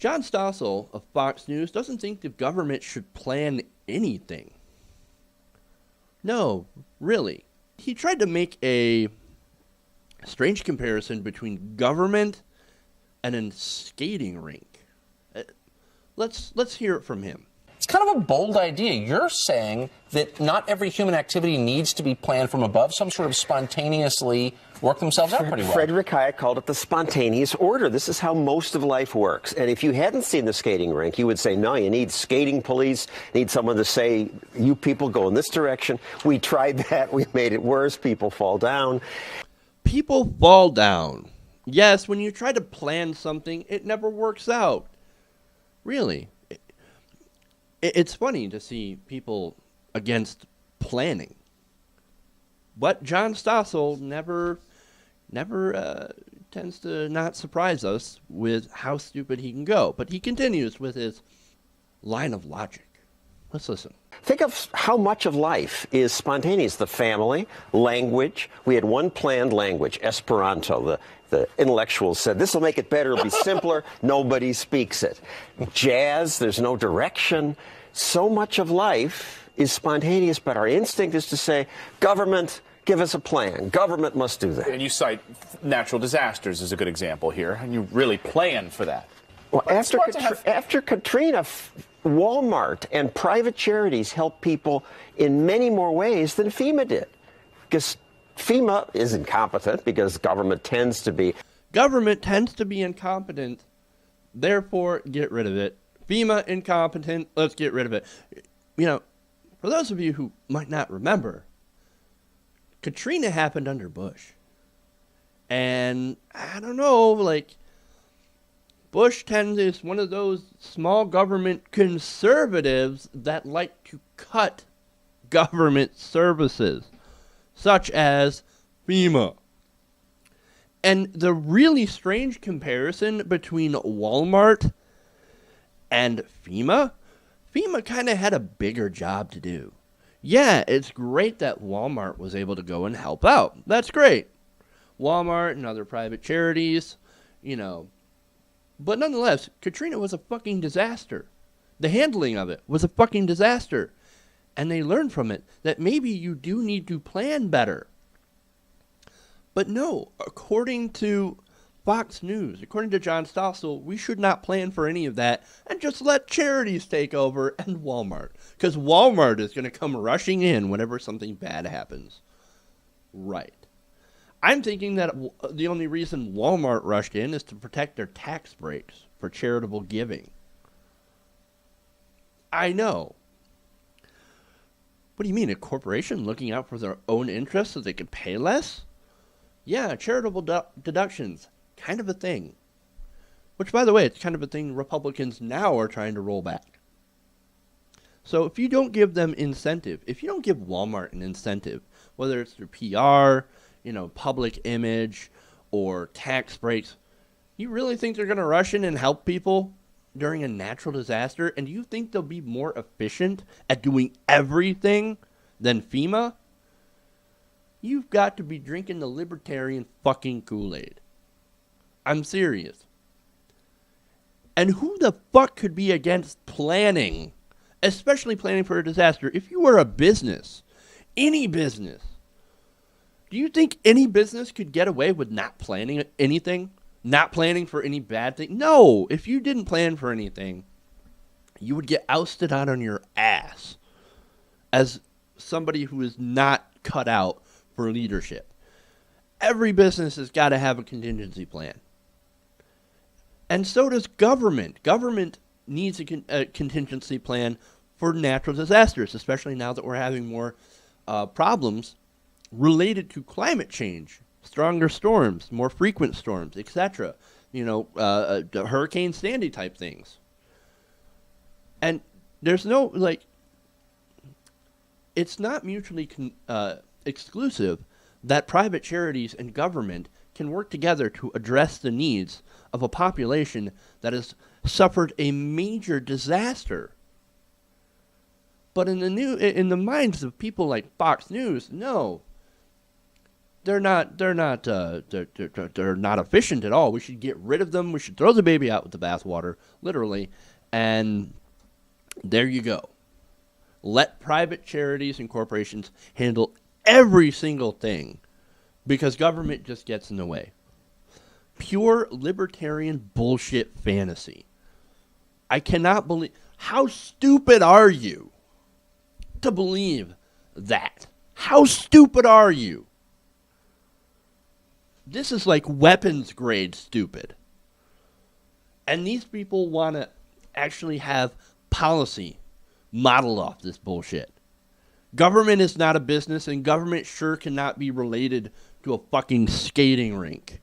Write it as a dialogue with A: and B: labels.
A: John Stossel of Fox News doesn't think the government should plan anything. No, really. He tried to make a strange comparison between government and a skating rink. Let's hear it from him.
B: It's kind of a bold idea. You're saying that not every human activity needs to be planned from above. Some sort of spontaneously work themselves out pretty well.
C: Frederick Hayek called it the spontaneous order. This is how most of life works. And if you hadn't seen the skating rink, you would say, no, you need skating police, need someone to say, you people go in this direction. We tried that. We made it worse. People fall down.
A: People fall down. Yes, when you try to plan something, it never works out. Really. It's funny to see people against planning. But John Stossel never tends to not surprise us with how stupid he can go. But he continues with his line of logic. Let's listen.
C: Think of how much of life is spontaneous. The family, language. We had one planned language, Esperanto. The intellectuals said, this will make it better. It'll be simpler. Nobody speaks it. Jazz, there's no direction. So much of life is spontaneous, but our instinct is to say, government, give us a plan. Government must do that.
D: And you cite natural disasters as a good example here, and you really plan for that.
C: Well, after Katrina, Walmart and private charities help people in many more ways than FEMA did. Because FEMA is incompetent because government tends to be.
A: Government tends to be incompetent. Therefore, get rid of it. FEMA incompetent. Let's get rid of it. You know, for those of you who might not remember, Katrina happened under Bush. And I don't know, like, Bush is one of those small government conservatives that like to cut government services, such as FEMA. And the really strange comparison between Walmart and FEMA kind of had a bigger job to do. Yeah, it's great that Walmart was able to go and help out. That's great. Walmart and other private charities, you know. But nonetheless, Katrina was a fucking disaster. The handling of it was a fucking disaster. And they learned from it that maybe you do need to plan better. But no, according to Fox News, according to John Stossel, we should not plan for any of that and just let charities take over and Walmart. Because Walmart is going to come rushing in whenever something bad happens. Right. I'm thinking that the only reason Walmart rushed in is to protect their tax breaks for charitable giving. I know. What do you mean, a corporation looking out for their own interests so they can pay less? Yeah, charitable deductions, kind of a thing. Which, by the way, it's kind of a thing Republicans now are trying to roll back. So if you don't give them incentive, if you don't give Walmart an incentive, whether it's through PR, you know, public image, or tax breaks, you really think they're going to rush in and help people during a natural disaster? And do you think they'll be more efficient at doing everything than FEMA? You've got to be drinking the libertarian fucking Kool-Aid. I'm serious. And who the fuck could be against planning, especially planning for a disaster? If you were a business, any business, do you think any business could get away with not planning anything? Not planning for any bad thing? No, if you didn't plan for anything, you would get ousted out on your ass as somebody who is not cut out for leadership. Every business has got to have a contingency plan. And so does government. Government needs a contingency plan for natural disasters, especially now that we're having more problems related to climate change. Stronger storms, more frequent storms, etc. You know, Hurricane Sandy type things. And there's no, like, it's not mutually exclusive that private charities and government can work together to address the needs of a population that has suffered a major disaster. But in the minds of people like Fox News, no. they're not efficient at all. We should get rid of them. We should throw the baby out with the bathwater, literally. And there you go. Let private charities and corporations handle every single thing because government just gets in the way. Pure libertarian bullshit fantasy. I cannot believe. How stupid are you to believe that? How stupid are you? This is like weapons grade stupid. And these people want to actually have policy modeled off this bullshit. Government is not a business, and government sure cannot be related to a fucking skating rink.